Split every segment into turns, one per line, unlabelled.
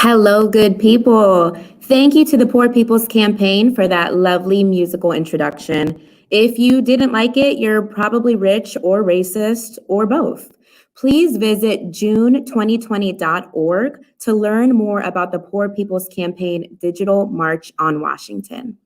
Hello, good people. Thank you to the Poor People's Campaign for that lovely musical introduction. If you didn't like it, you're probably rich or racist or both. Please visit june2020.org to learn more about the Poor People's Campaign Digital March on Washington.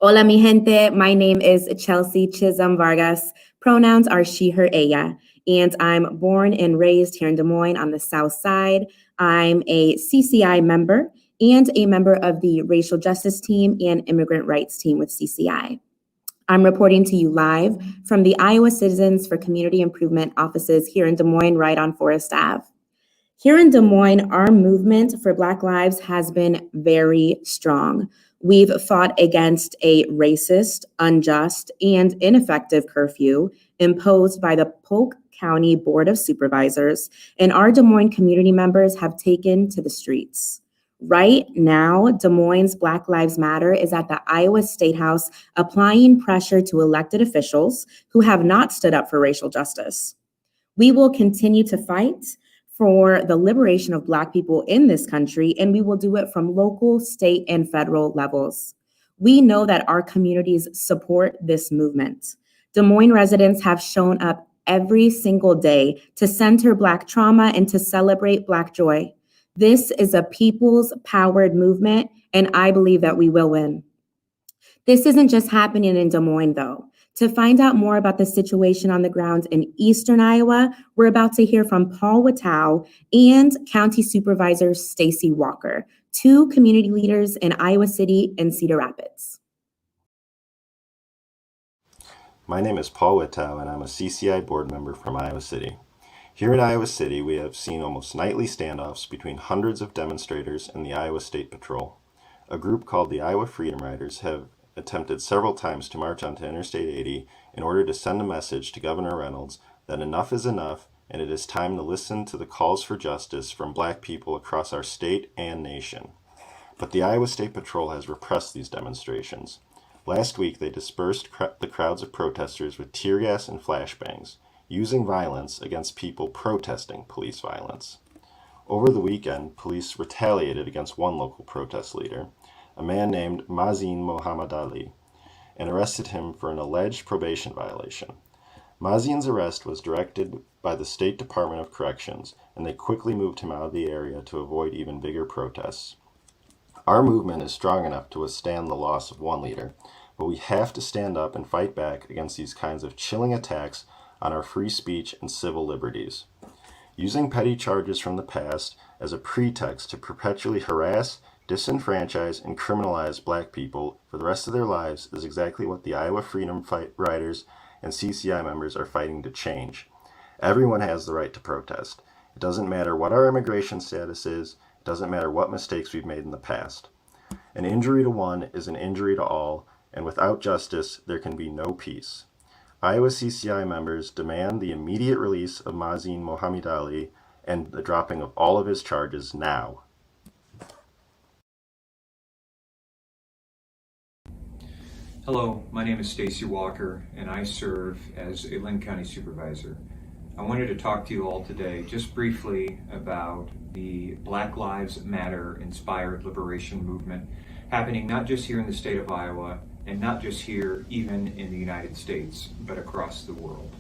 Hola, mi gente. My name is Chelsea Chism-Vargas. Pronouns are she, her, ella. And I'm born and raised here in Des Moines on the South Side. I'm a CCI member and a member of the Racial Justice Team and Immigrant Rights Team with CCI. I'm reporting to you live from the Iowa Citizens for Community Improvement offices here in Des Moines, right on Forest Ave. Here in Des Moines, our movement for Black lives has been very strong. We've fought against a racist, unjust, and ineffective curfew imposed by the Polk County Board of Supervisors, and our Des Moines community members have taken to the streets. Right now, Des Moines Black Lives Matter is at the Iowa State House applying pressure to elected officials who have not stood up for racial justice. We will continue to fight for the liberation of Black people in this country, and we will do it from local, state, and federal levels. We know that our communities support this movement. Des Moines residents have shown up every single day to center Black trauma and to celebrate Black joy. This is a people's powered movement, and I believe that we will win. This isn't just happening in Des Moines, though. To find out more about the situation on the ground in Eastern Iowa, we're about to hear from Paul Watow and County Supervisor Stacey Walker, two community leaders in Iowa City and Cedar Rapids.
My name is Paul Watow, and I'm a CCI board member from Iowa City. Here in Iowa City, we have seen almost nightly standoffs between hundreds of demonstrators and the Iowa State Patrol. A group called the Iowa Freedom Riders have attempted several times to march onto Interstate 80 in order to send a message to Governor Reynolds that enough is enough and it is time to listen to the calls for justice from Black people across our state and nation. But the Iowa State Patrol has repressed these demonstrations. Last week, they dispersed the crowds of protesters with tear gas and flashbangs, using violence against people protesting police violence. Over the weekend, police retaliated against one local protest leader, a man named Mazin Mohammed Ali, and arrested him for an alleged probation violation. Mazin's arrest was directed by the State Department of Corrections, and they quickly moved him out of the area to avoid even bigger protests. Our movement is strong enough to withstand the loss of one leader, but we have to stand up and fight back against these kinds of chilling attacks on our free speech and civil liberties. Using petty charges from the past as a pretext to perpetually harass, disenfranchise, and criminalize Black people for the rest of their lives is exactly what the Iowa Freedom Riders and CCI members are fighting to change. Everyone has the right to protest. It doesn't matter what our immigration status is. It doesn't matter what mistakes we've made in the past. An injury to one is an injury to all, and without justice, there can be no peace. Iowa CCI members demand the immediate release of Mazin Mohammed Ali and the dropping of all of his charges now.
Hello, my name is Stacey Walker, and I serve as a Linn County Supervisor. I wanted to talk to you all today just briefly about the Black Lives Matter inspired liberation movement happening not just here in the state of Iowa, and not just here even in the United States, but across the world.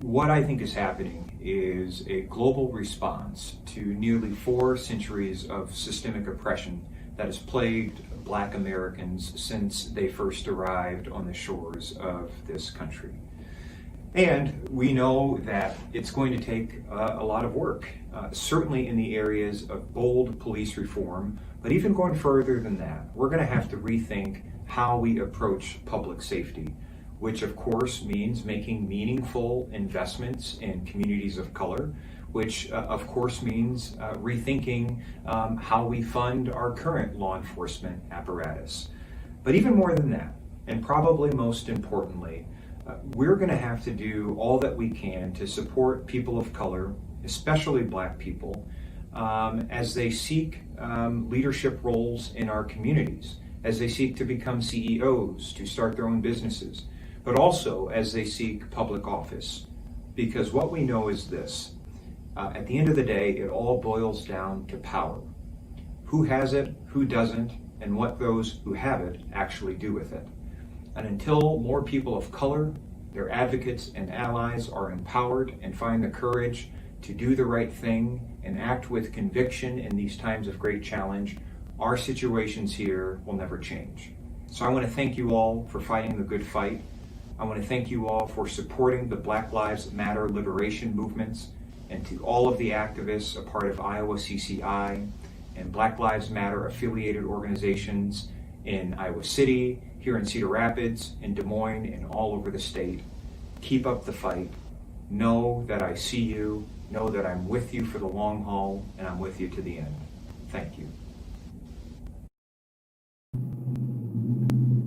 What I think is happening is a global response to nearly 4 centuries of systemic oppression that has plagued Black Americans since they first arrived on the shores of this country. And we know that it's going to take a lot of work, certainly in the areas of bold police reform, but even going further than that, we're going to have to rethink how we approach public safety, which of course means making meaningful investments in communities of color, which of course means rethinking how we fund our current law enforcement apparatus. But even more than that, and probably most importantly, we're going to have to do all that we can to support people of color, especially Black people, as they seek leadership roles in our communities, as they seek to become CEOs, to start their own businesses, but also as they seek public office. Because what we know is this, at the end of the day, it all boils down to power. who has it, who doesn't, and what those who have it actually do with it. And until more people of color, their advocates and allies are empowered and find the courage to do the right thing and act with conviction in these times of great challenge, our situations here will never change. So I want to thank you all for fighting the good fight. I want to thank you all for supporting the Black Lives Matter liberation movements, and to all of the activists a part of Iowa CCI and Black Lives Matter affiliated organizations in Iowa City, here in Cedar Rapids, in Des Moines, and all over the state. Keep up the fight. Know that I see you. Know that I'm with you for the long haul, and I'm with you to the end. Thank you.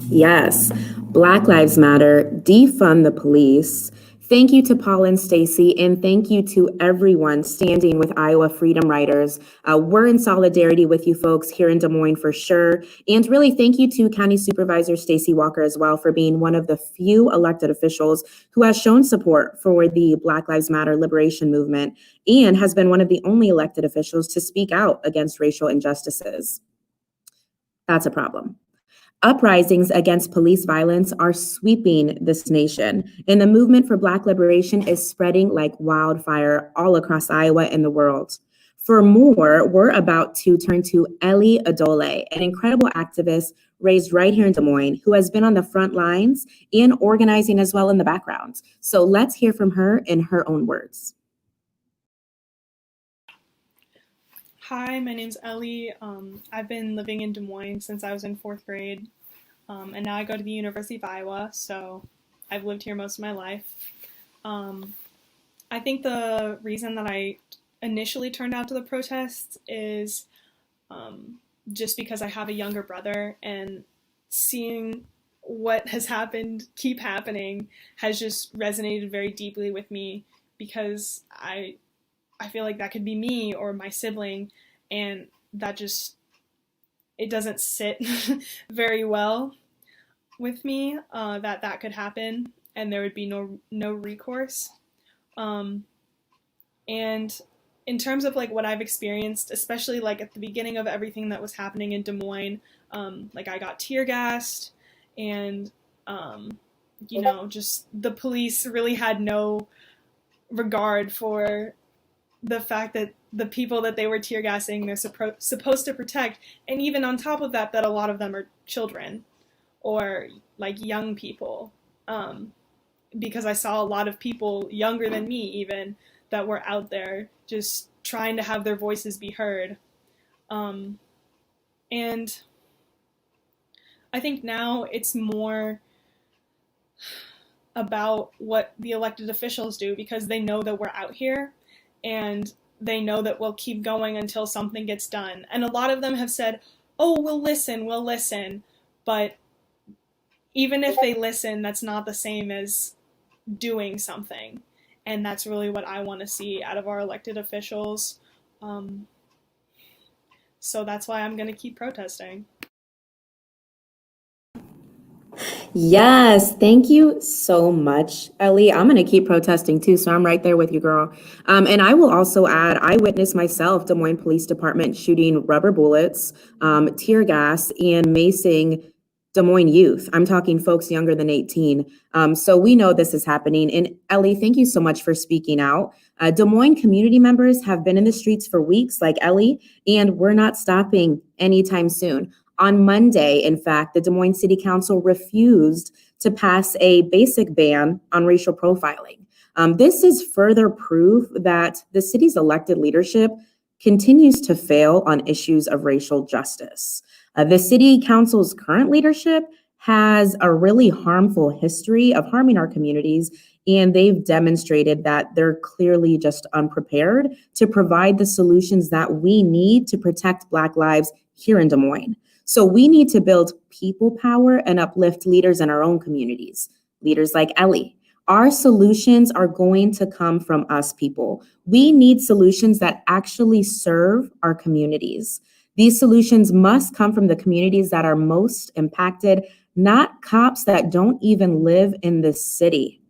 Yes, Black Lives Matter, defund the police. Thank you to Paul and Stacey, and thank you to everyone standing with Iowa Freedom Riders. We're in solidarity with you folks here in Des Moines for sure. And really thank you to County Supervisor Stacey Walker as well for being one of the few elected officials who has shown support for the Black Lives Matter liberation movement and has been one of the only elected officials to speak out against racial injustices. That's a problem. Uprisings against police violence are sweeping this nation, and the movement for Black liberation is spreading like wildfire all across Iowa and the world. For more, we're about to turn to Ellie Adole, an incredible activist raised right here in Des Moines, who has been on the front lines and organizing as well in the background. So let's hear from her in her own words.
Hi, my name's Ellie. I've been living in Des Moines since I was in 4th grade, and now I go to the University of Iowa, so I've lived here most of my life. I think the reason that I initially turned out to the protests is just because I have a younger brother, and seeing what has happened keep happening has just resonated very deeply with me, because I feel like that could be me or my sibling, and that just, it doesn't sit very well with me, that could happen and there would be no recourse. And in terms of like what I've experienced, especially like at the beginning of everything that was happening in Des Moines, like I got tear gassed, and just the police really had no regard for the fact that the people that they were tear gassing, they're supposed to protect, and even on top of that, that a lot of them are children or like young people, because I saw a lot of people younger than me even that were out there just trying to have their voices be heard. And I think now it's more about what the elected officials do, because they know that we're out here and they know that we'll keep going until something gets done. And a lot of them have said, oh, we'll listen. But even if they listen, that's not the same as doing something. And that's really what I want to see out of our elected officials. So that's why I'm going to keep protesting.
Yes, thank you so much, Ellie. I'm going to keep protesting too, so I'm right there with you, girl. And I will also add, I witnessed myself Des Moines Police Department shooting rubber bullets, tear gas, and macing Des Moines youth. I'm talking folks younger than 18. So we know this is happening. And Ellie, thank you so much for speaking out. Des Moines community members have been in the streets for weeks, like Ellie, and we're not stopping anytime soon. On Monday, in fact, the Des Moines City Council refused to pass a basic ban on racial profiling. This is further proof that the city's elected leadership continues to fail on issues of racial justice. The City Council's current leadership has a really harmful history of harming our communities, and they've demonstrated that they're clearly just unprepared to provide the solutions that we need to protect Black lives here in Des Moines. So we need to build people power and uplift leaders in our own communities, leaders like Ellie. Our solutions are going to come from us people. We need solutions that actually serve our communities. These solutions must come from the communities that are most impacted, not cops that don't even live in the city.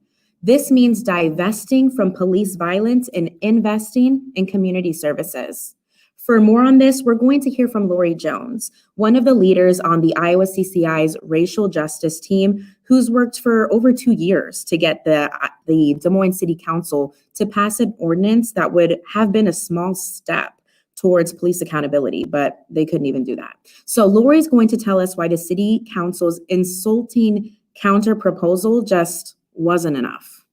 This means divesting from police violence and investing in community services. For more on this, we're going to hear from Lori Jones, one of the leaders on the Iowa CCI's racial justice team, who's worked for over 2 years to get the Des Moines City Council to pass an ordinance that would have been a small step towards police accountability, but they couldn't even do that. So Lori's going to tell us why the City Council's insulting counter proposal just wasn't enough.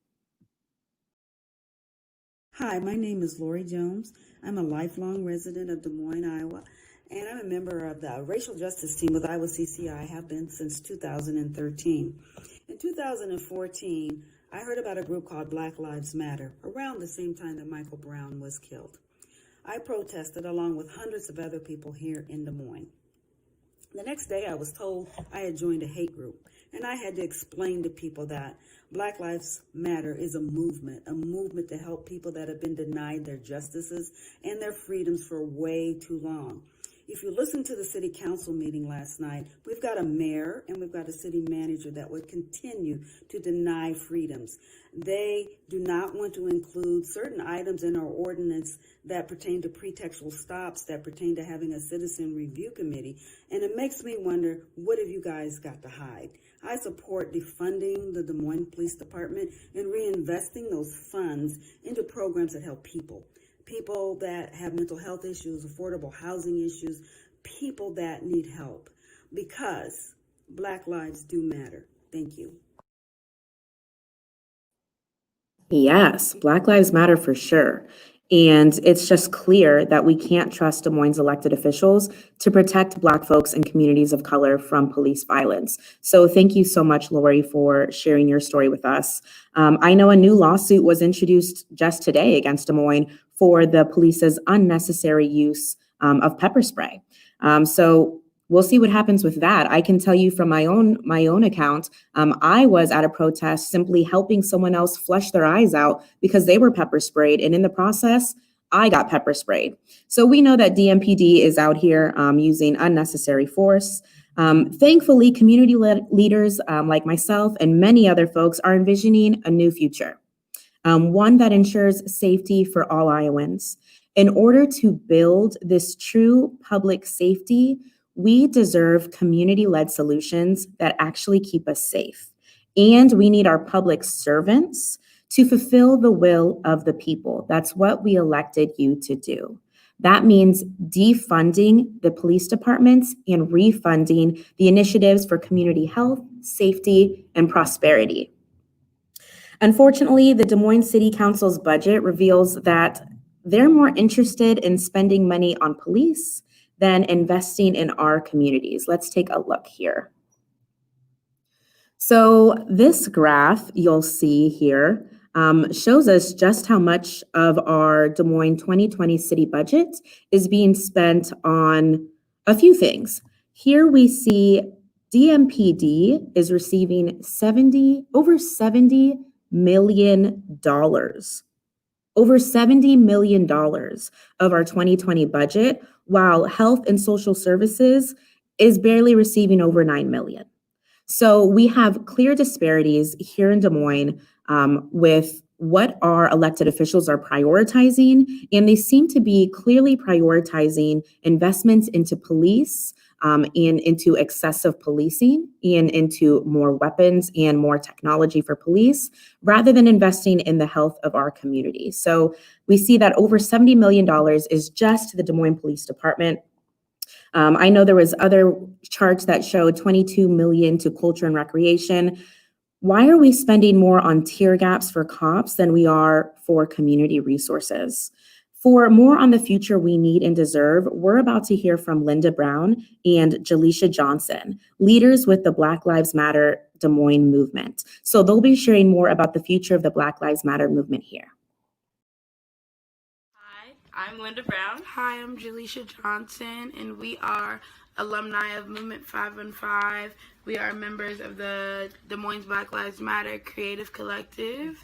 Hi, my name is Lori Jones. I'm a lifelong resident of Des Moines, Iowa, and I'm a member of the racial justice team with Iowa CCI. I have been since 2013. In 2014, I heard about a group called Black Lives Matter around the same time that Michael Brown was killed. I protested along with hundreds of other people here in Des Moines. The next day, I was told I had joined a hate group, and I had to explain to people that Black Lives Matter is a movement to help people that have been denied their justices and their freedoms for way too long. If you listen to the city council meeting last night, we've got a mayor and we've got a city manager that would continue to deny freedoms. They do not want to include certain items in our ordinance that pertain to pretextual stops, that pertain to having a citizen review committee. And it makes me wonder, what have you guys got to hide? I support defunding the Des Moines Police Department and reinvesting those funds into programs that help people that have mental health issues, affordable housing issues, people that need help, because Black lives do matter. Thank you.
Yes, Black Lives Matter for sure. And it's just clear that we can't trust Des Moines elected officials to protect Black folks and communities of color from police violence. So thank you so much, Lori, for sharing your story with us. I know a new lawsuit was introduced just today against Des Moines for the police's unnecessary use of pepper spray. So we'll see what happens with that. I can tell you from my own account, I was at a protest simply helping someone else flush their eyes out because they were pepper sprayed. And in the process, I got pepper sprayed. So we know that DMPD is out here using unnecessary force. Thankfully, community leaders like myself and many other folks are envisioning a new future, one that ensures safety for all Iowans. In order to build this true public safety, we deserve community-led solutions that actually keep us safe. And we need our public servants to fulfill the will of the people. That's what we elected you to do. That means defunding the police departments and refunding the initiatives for community health, safety, and prosperity. Unfortunately, the Des Moines City Council's budget reveals that they're more interested in spending money on police than investing in our communities. Let's take a look here. So this graph you'll see here shows us just how much of our Des Moines 2020 city budget is being spent on a few things. Here we see DMPD is receiving over $70 million. Over $70 million of our 2020 budget, while health and social services is barely receiving over $9 million. So we have clear disparities here in Des Moines with what our elected officials are prioritizing, and they seem to be clearly prioritizing investments into police and into excessive policing and into more weapons and more technology for police, rather than investing in the health of our community. So we see that over $70 million is just the Des Moines Police Department. I know there was other charts that showed $22 million to culture and recreation. Why are we spending more on tear gaps for cops than we are for community resources? For more on the future we need and deserve, we're about to hear from Linda Brown and Jaleisha Johnson, leaders with the Black Lives Matter Des Moines movement. So they'll be sharing more about the future of the Black Lives Matter movement here.
Hi, I'm Linda Brown. Hi, I'm Jaleisha Johnson, and we are alumni of Movement 515. We are members of the Des Moines Black Lives Matter Creative Collective.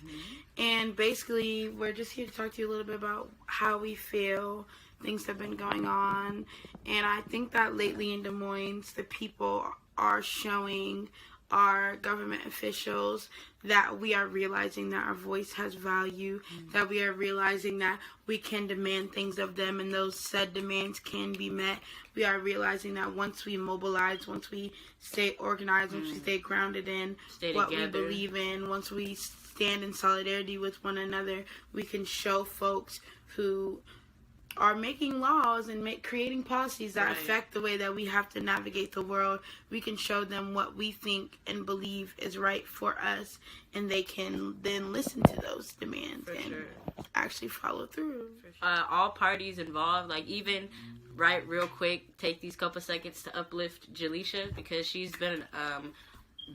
And basically, we're just here to talk to you a little bit about how we feel, things have been going on. And I think that lately in Des Moines, the people are showing our government officials that we are realizing that our voice has value, that we are realizing that we can demand things of them and those said demands can be met. We are realizing that once we mobilize, once we stay organized, once we stay grounded in what we believe in, once we stand in solidarity with one another, we can show folks who are making laws and creating policies that affect the way that we have to navigate the world. We can show them what we think and believe is right for us, and they can then listen to those demands actually follow through.
All parties involved, like even real quick, take these couple seconds to uplift Jaleisha, because she's been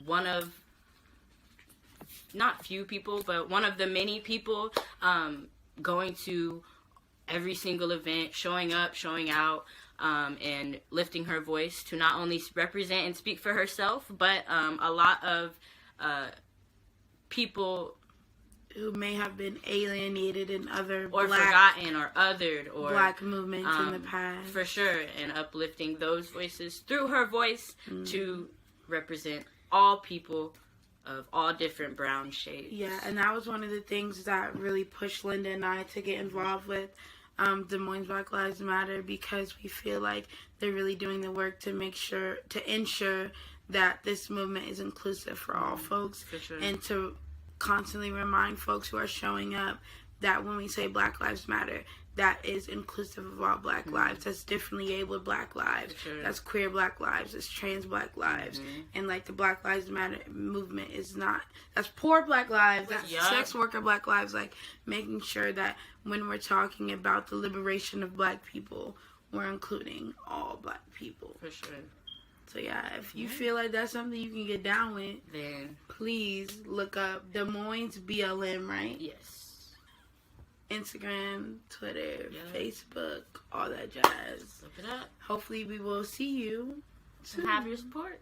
one of, not few people, but one of the many people going to every single event, showing up, showing out, and lifting her voice to not only represent and speak for herself, but a lot of people
who may have been alienated in other
or forgotten or othered or
Black movements in the past.
For sure, and uplifting those voices through her voice to represent all people of all different brown shades.
Yeah, and that was one of the things that really pushed Linda and I to get involved with Des Moines Black Lives Matter, because we feel like they're really doing the work to ensure that this movement is inclusive for all folks, and to constantly remind folks who are showing up that when we say Black Lives Matter, that is inclusive of all Black lives. That's differently abled Black lives. That's queer Black lives. That's trans Black lives. And like the Black Lives Matter movement is not, that's poor Black lives. That's sex worker Black lives. Like making sure that when we're talking about the liberation of Black people, we're including all Black people.
For sure.
So yeah, if you feel like that's something you can get down with,
then
please look up Des Moines BLM, right?
Yes.
Instagram, Twitter, Facebook, all that jazz.
Look it up.
Hopefully we will see you soon.
Have your support.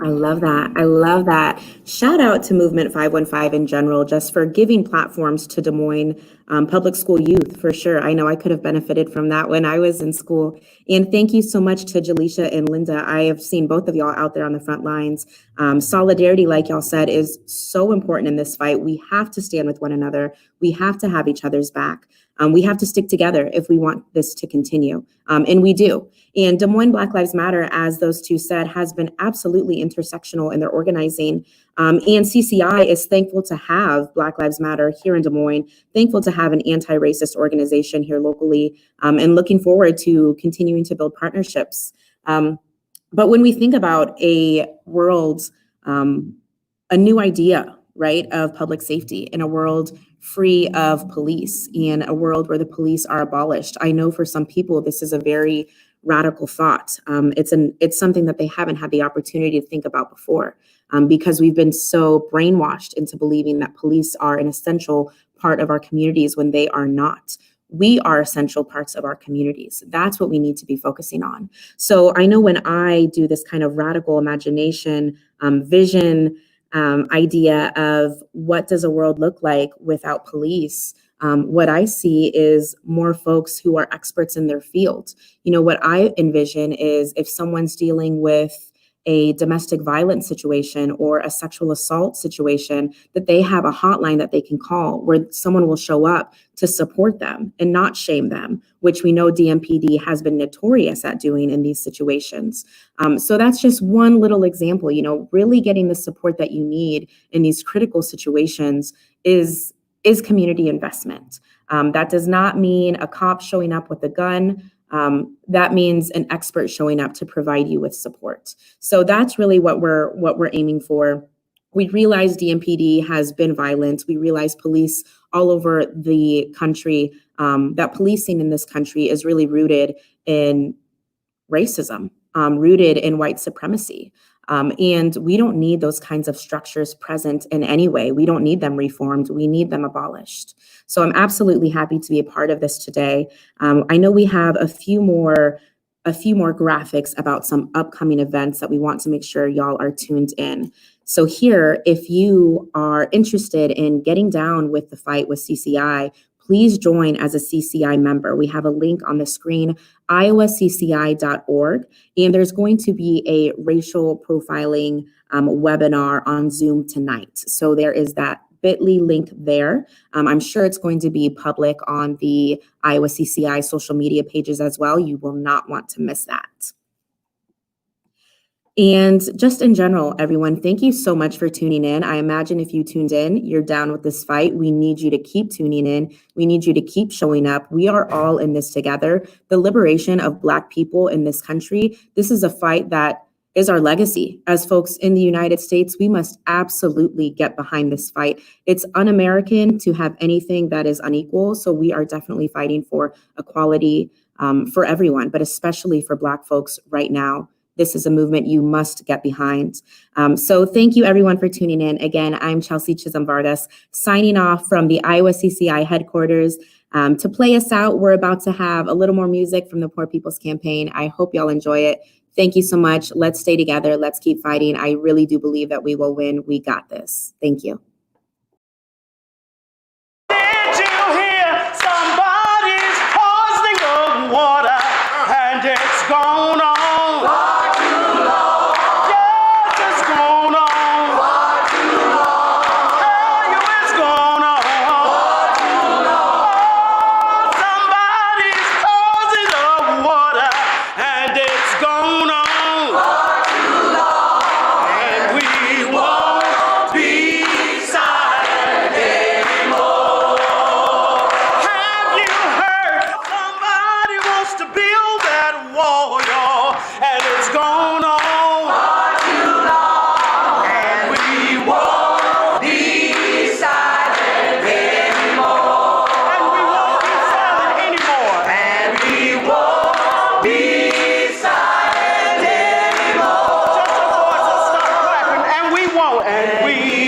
I love that. I love that. Shout out to Movement 515 in general, just for giving platforms to Des Moines public school youth, for sure. I know I could have benefited from that when I was in school. And thank you so much to Jaleisha and Linda. I have seen both of y'all out there on the front lines. Solidarity, like y'all said, is so important in this fight. We have to stand with one another. We have to have each other's back. We have to stick together if we want this to continue. And we do. And Des Moines Black Lives Matter, as those two said, has been absolutely intersectional in their organizing. And CCI is thankful to have Black Lives Matter here in Des Moines, thankful to have an anti-racist organization here locally, and looking forward to continuing to build partnerships. But when we think about a world, a new idea, right, of public safety in a world free of police, in a world where the police are abolished, I know for some people this is a very radical thought. It's something that they haven't had the opportunity to think about before, because we've been so brainwashed into believing that police are an essential part of our communities when they are not. We are essential parts of our communities. That's what we need to be focusing on. So I know when I do this kind of radical imagination, vision, idea of what does a world look like without police, what I see is more folks who are experts in their field. You know, what I envision is if someone's dealing with a domestic violence situation or a sexual assault situation, that they have a hotline that they can call where someone will show up to support them and not shame them, which we know DMPD has been notorious at doing in these situations. So that's just one little example. You know, really getting the support that you need in these critical situations is community investment. That does not mean a cop showing up with a gun. That means an expert showing up to provide you with support. So that's really what we're aiming for. We realize DMPD has been violent. We realize police all over the country, that policing in this country is really rooted in racism, rooted in white supremacy. And we don't need those kinds of structures present in any way. We don't need them reformed. We need them abolished. So I'm absolutely happy to be a part of this today. I know we have a few more graphics about some upcoming events that we want to make sure y'all are tuned in. So here, if you are interested in getting down with the fight with CCI, please join as a CCI member. We have a link on the screen, iowacci.org, and there's going to be a racial profiling webinar on Zoom tonight. So there is that bit.ly link there. I'm sure it's going to be public on the Iowa CCI social media pages as well. You will not want to miss that. And just in general, everyone, thank you so much for tuning in. I imagine if you tuned in, you're down with this fight. We need you to keep tuning in. We need you to keep showing up. We are all in this together. The liberation of Black people in this country, this is a fight that is our legacy. As folks in the United States, we must absolutely get behind this fight. It's un-American to have anything that is unequal. So we are definitely fighting for equality for everyone, but especially for Black folks right now. This is a movement you must get behind. So thank you everyone for tuning in. Again, I'm Chelsea Chism-Vargas signing off from the Iowa CCI headquarters. To play us out, we're about to have a little more music from the Poor People's Campaign. I hope y'all enjoy it. Thank you so much. Let's stay together. Let's keep fighting. I really do believe that we will win. We got this. Thank you.
Did you hear somebody's poisoning of water and it's gone on? Yes, it's gone on. Hey, you, it's gone on. Somebody's poisoning of water and it's gone on. And we won't be silent anymore. Have you heard? Somebody wants to build that wall, y'all, and it's gone on. And we won't be silent anymore. And we won't be silent anymore. And we won't be silent anymore. Just your voice will stop clapping, and we won't. And we